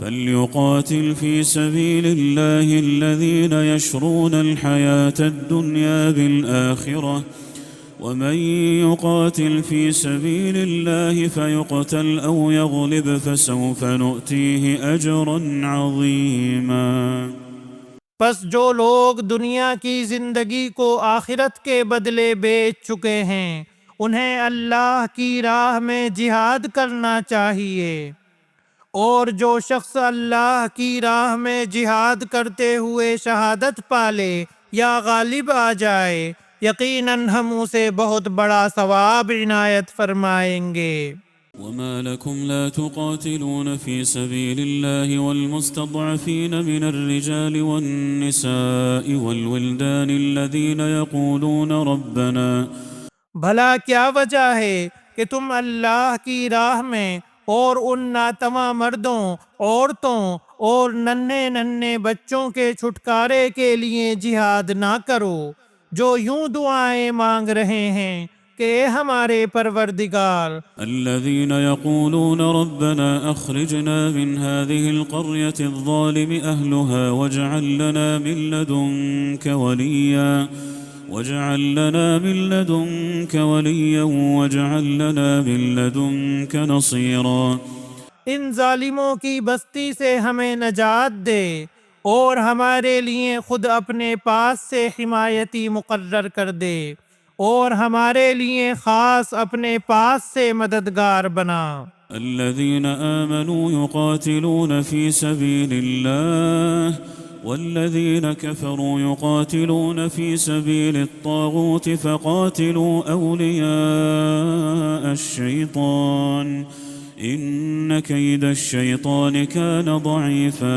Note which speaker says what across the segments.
Speaker 1: فليقاتل في سبيل الله الذين يشرون الحياة الدنيا بالآخرة ومن يقاتل في سبيل الله فيقتل أو يغلب فسوف نؤتيه أجرا عظيما۔
Speaker 2: پس جو لوگ دنیا کی زندگی کو آخرت کے بدلے بیچ چکے ہیں انہیں اللہ کی راہ میں جہاد کرنا چاہیے، اور جو شخص اللہ کی راہ میں جہاد کرتے ہوئے شہادت پالے یا غالب آ جائے یقیناً ہم اسے بہت بڑا ثواب عنایت فرمائیں گے۔
Speaker 1: وما لكم لا تقاتلون في سبيل الله والمستضعفين من الرجال والنساء والولدان الذين يقولون ربنا
Speaker 2: بھلا کیا وجہ ہے کہ تم اللہ کی راہ میں اور ان ناتواں مردوں، عورتوں اور ننھے ننھے بچوں کے چھٹکارے کے لیے جہاد نہ کرو جو یوں دعائیں مانگ رہے ہیں کہ اے ہمارے پروردگار،
Speaker 1: الذين يقولون ربنا أخرجنا من هذه القرية الظالم أهلها واجعل لنا من لدنك وليا واجعل لنا من لدنك وليا واجعل لنا من لدنك نصيرا۔
Speaker 2: ان ظالموں کی بستی سے ہمیں نجات دے اور ہمارے لیے خود اپنے پاس سے حمایتی مقرر کر دے اور ہمارے لیے خاص اپنے پاس سے مددگار بنا۔
Speaker 1: الذين آمنوا يقاتلون في سبيل الله والذين كفروا يقاتلون في سبيل الطاغوت فقاتلوا أولياء الشيطان إن كيد الشيطان كان ضعيفا۔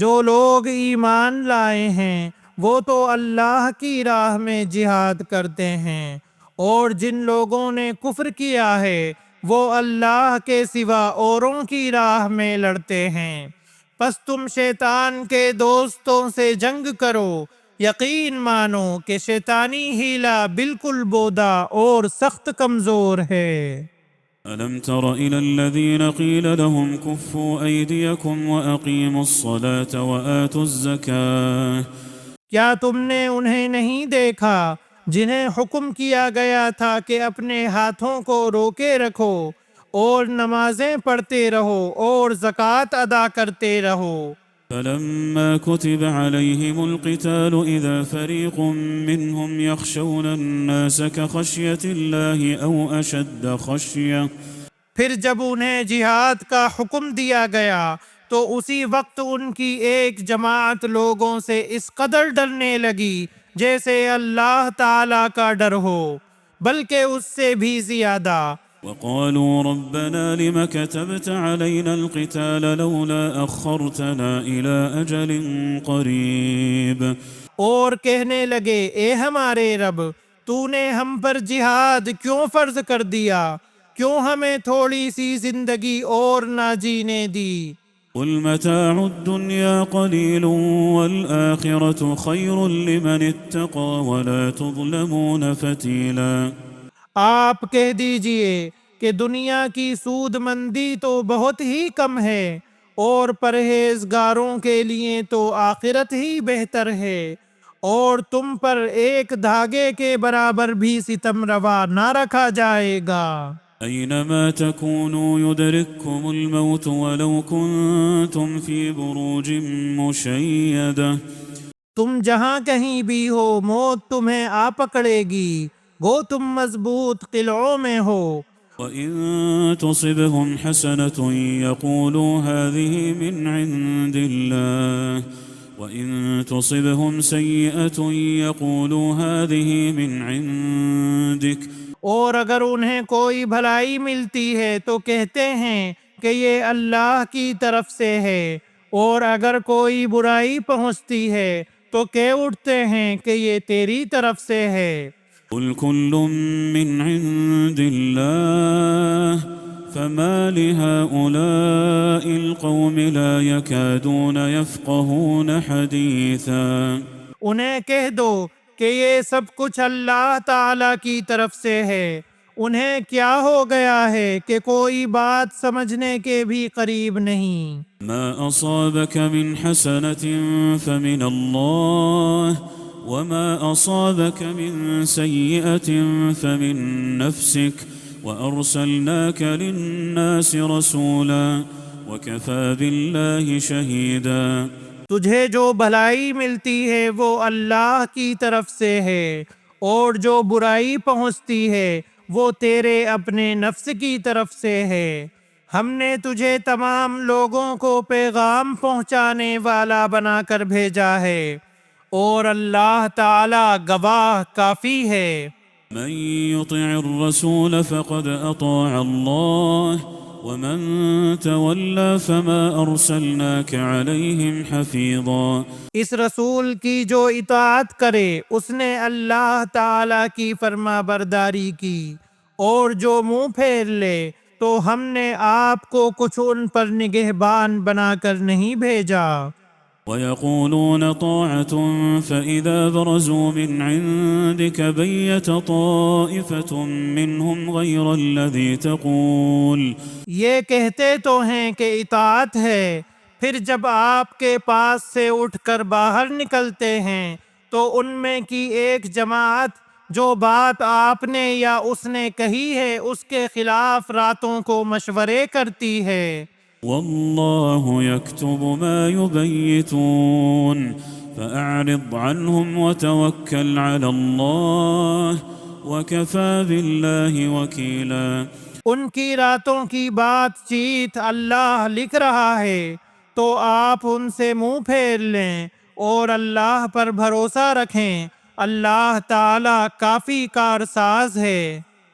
Speaker 2: جو لوگ ایمان لائے ہیں وہ تو اللہ کی راہ میں جہاد کرتے ہیں، اور جن لوگوں نے کفر کیا ہے وہ اللہ کے سوا اوروں کی راہ میں لڑتے ہیں۔ پس تم شیطان کے دوستوں سے جنگ کرو، یقین مانو کہ شیطانی حیلہ بالکل بودا اور سخت کمزور ہے۔
Speaker 1: ألم تر إلى الذين قيل لهم كفوا أيديكم وأقيموا الصلاة وآتوا الزكاة؟
Speaker 2: کیا تم نے انہیں نہیں دیکھا جنہیں حکم کیا گیا تھا کہ اپنے ہاتھوں کو روکے رکھو اور نمازیں پڑھتے رہو اور زکوٰۃ ادا کرتے رہو؟
Speaker 1: فلما كتب عليهم القتال إذا فريق منهم يخشون الناس كخشية الله أو أشد خشية۔
Speaker 2: پھر جب انہیں جہاد کا حکم دیا گیا تو اسی وقت ان کی ایک جماعت لوگوں سے اس قدر ڈرنے لگی جیسے اللہ تعالیٰ کا ڈر ہو، بلکہ اس سے بھی زیادہ۔
Speaker 1: وقالوا ربنا لم كتبت علينا القتال لولا أخرتنا إلى أجل قريب۔
Speaker 2: اور کہنے لگے اے ہمارے رب، تو نے ہم پر جہاد کیوں فرض کر دیا، کیوں ہمیں تھوڑی سی زندگی اور نہ جینے دی؟
Speaker 1: قل متاع الدنيا قليل والآخرة خير لمن اتقى ولا تظلمون فتيلا۔
Speaker 2: آپ کہہ دیجئے کہ دنیا کی سود مندی تو بہت ہی کم ہے اور پرہیزگاروں کے لیے تو آخرت ہی بہتر ہے، اور تم پر ایک دھاگے کے برابر بھی ستم روا نہ رکھا جائے گا۔
Speaker 1: أينما تكونوا يدرككم الموت ولو كنتم في بروج مشيدة۔
Speaker 2: تم جہاں کہیں بھی ہو موت تمہیں آ پکڑے گی، گو تم مضبوط قلعوں میں ہو۔
Speaker 1: وإن تصبهم حسنة يقولوا هذه من عند الله وإن تصبهم سيئة يقولوا هذه من عندك۔
Speaker 2: اور اگر انہیں کوئی بھلائی ملتی ہے تو کہتے ہیں کہ یہ اللہ کی طرف سے ہے، اور اگر کوئی برائی پہنچتی ہے تو کہہ اٹھتے ہیں کہ یہ تیری طرف سے ہے۔
Speaker 1: قل كل من عند الله فما لهؤلاء القوم لا يكادون يفقهون حديثا۔
Speaker 2: انہیں کہہ دو کہ یہ سب کچھ اللہ تعالیٰ کی طرف سے ہے، انہیں کیا ہو گیا ہے کہ کوئی بات سمجھنے کے بھی قریب نہیں۔
Speaker 1: ما أصابك من حسنة فمن الله وما أصابك من سيئة فمن نفسك وأرسلناك للناس رسولا وكفى بالله شهيدا۔
Speaker 2: تجھے جو بھلائی ملتی ہے وہ اللہ کی طرف سے ہے، اور جو برائی پہنچتی ہے وہ تیرے اپنے نفس کی طرف سے ہے۔ ہم نے تجھے تمام لوگوں کو پیغام پہنچانے والا بنا کر بھیجا ہے، اور اللہ تعالی گواہ کافی ہے۔
Speaker 1: من يطع الرسول فقد أطاع الله ومن تولى فما أرسلناك عليهم حفيظا۔
Speaker 2: اس رسول کی جو اطاعت کرے اس نے اللہ تعالی کی فرما برداری کی، اور جو منہ پھیر لے تو ہم نے آپ کو کچھ ان پر نگہبان بنا کر نہیں بھیجا۔
Speaker 1: ويقولون طاعة فإذا برزوا من عندك بيت طائفة منهم غير الذي تقول۔
Speaker 2: یہ کہتے تو ہیں کہ اطاعت ہے، پھر جب آپ کے پاس سے اٹھ کر باہر نکلتے ہیں تو ان میں کی ایک جماعت جو بات آپ نے یا اس نے کہی ہے اس کے خلاف راتوں کو مشورے کرتی ہے۔
Speaker 1: والله يكتب ما يبيتون فأعرض عنهم وتوكل على الله وكفى بالله وكيلا۔
Speaker 2: ان کی راتوں کی بات چیت اللہ لکھ رہا ہے، تو آپ ان سے منہ پھیر لیں اور اللہ پر بھروسہ رکھیں، اللہ تعالی کافی کارساز ہے۔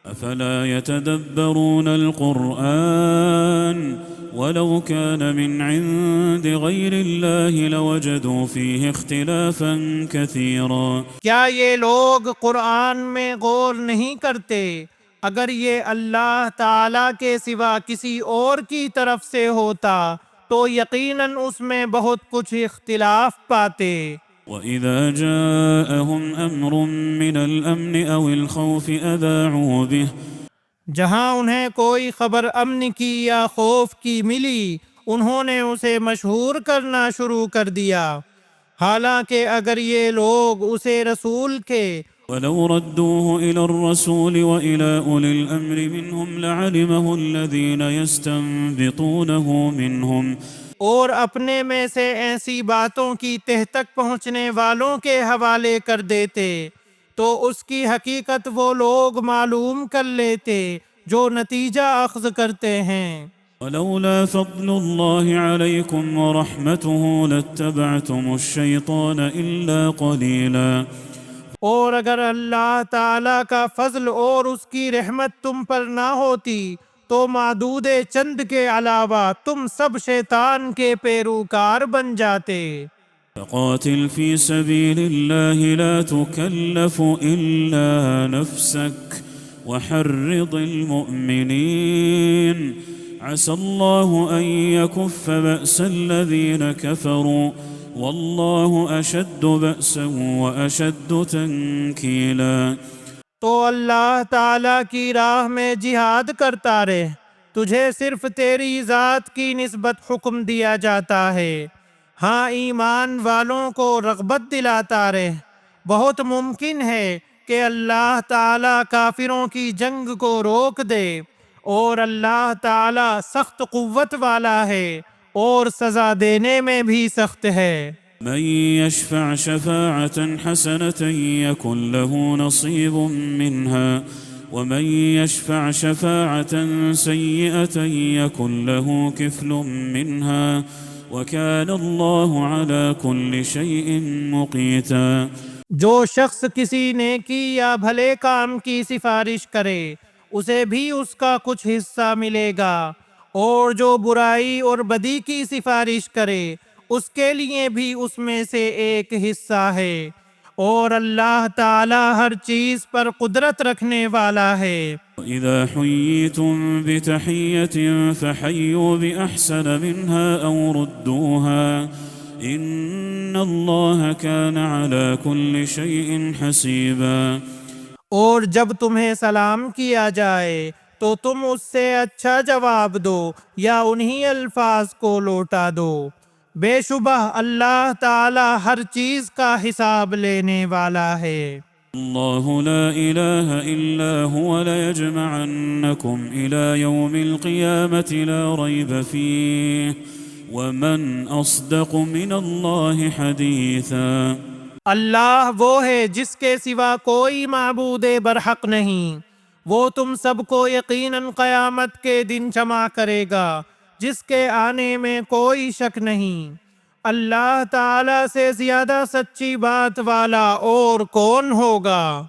Speaker 1: افلا يتدبرون القرآن ولو كان من عند غير الله لوجدوا فيه اختلافا كثيرا۔
Speaker 2: کیا یہ لوگ قرآن میں غور نہیں کرتے؟ اگر یہ اللہ تعالی کے سوا کسی اور کی طرف سے ہوتا تو یقیناً اس میں بہت کچھ اختلاف پاتے۔
Speaker 1: وَإِذَا جَاءَهُمْ أَمْرٌ مِّنَ الْأَمْنِ أَوِ الْخَوْفِ أَذَاعُوا بِهِ۔
Speaker 2: جہاں انہیں کوئی خبر امن کی یا خوف کی ملی انہوں نے اسے مشہور کرنا شروع کر دیا، حالانکہ اگر یہ لوگ اسے رسول کے
Speaker 1: وَلَوْ رَدُّوهُ إِلَى الرَّسُولِ وَإِلَى أُولِي الْأَمْرِ مِنْهُمْ لَعَلِمَهُ الَّذِينَ يَسْتَنبِطُونَهُ مِنْهُمْ،
Speaker 2: اور اپنے میں سے ایسی باتوں کی تہ تک پہنچنے والوں کے حوالے کر دیتے تو اس کی حقیقت وہ لوگ معلوم کر لیتے جو نتیجہ اخذ کرتے ہیں۔
Speaker 1: وَلَوْلَا فَضْلُ اللَّهِ عَلَيْكُمْ وَرَحْمَتُهُ لَاتَّبَعْتُمُ الشَّيْطَانَ إِلَّا قَلِيلًا۔
Speaker 2: اور اگر اللہ تعالی کا فضل اور اس کی رحمت تم پر نہ ہوتی تو معدود چند کے علاوہ تم سب شیطان کے پیروکار بن جاتے۔
Speaker 1: فقاتل في سبيل الله لا تكلف إلا نفسك وحرض المؤمنين عسى الله أن يكف بأس الذين كفروا والله أشد بأسا وأشد تنكيلا۔
Speaker 2: تو اللہ تعالیٰ کی راہ میں جہاد کرتا رہ، تجھے صرف تیری ذات کی نسبت حکم دیا جاتا ہے، ہاں ایمان والوں کو رغبت دلاتا رہ۔ بہت ممکن ہے کہ اللہ تعالیٰ کافروں کی جنگ کو روک دے، اور اللہ تعالیٰ سخت قوت والا ہے اور سزا دینے میں بھی سخت ہے۔
Speaker 1: من يشفع شفاعة حسنة يكن له نصيب منها ومن يشفع شفاعة سيئة يكن له كفل منها وكان الله على كل شيء مقيتا۔
Speaker 2: جو شخص کسی نیکی یا بھلے کام کی سفارش کرے اسے بھی اس کا کچھ حصہ ملے گا، اور جو برائی اور بدی کی سفارش کرے اس کے لیے بھی اس میں سے ایک حصہ ہے، اور اللہ تعالی ہر چیز پر قدرت رکھنے والا ہے۔
Speaker 1: وَإِذَا حُيِّيتُم بِتَحِيَّةٍ فَحَيُّوا بِأَحْسَنَ مِنْهَا أَوْ رُدُّوهَا إِنَّ اللَّهَ كَانَ عَلَى كُلِّ شَيْءٍ حَسِيبًا۔
Speaker 2: اور جب تمہیں سلام کیا جائے تو تم اس سے اچھا جواب دو یا انہی الفاظ کو لوٹا دو۔ بے شبہ اللہ تعالی ہر چیز کا حساب لینے والا ہے۔
Speaker 1: الله لا إله إلا هو ليجمعنكم إلى يوم القيامة لا ريب فيه ومن أصدق من الله حديثا۔
Speaker 2: اللہ وہ ہے جس کے سوا کوئی معبود برحق نہیں، وہ تم سب کو یقیناً قیامت کے دن جمع کرے گا جس کے آنے میں کوئی شک نہیں۔ اللہ تعالی سے زیادہ سچی بات والا اور کون ہوگا؟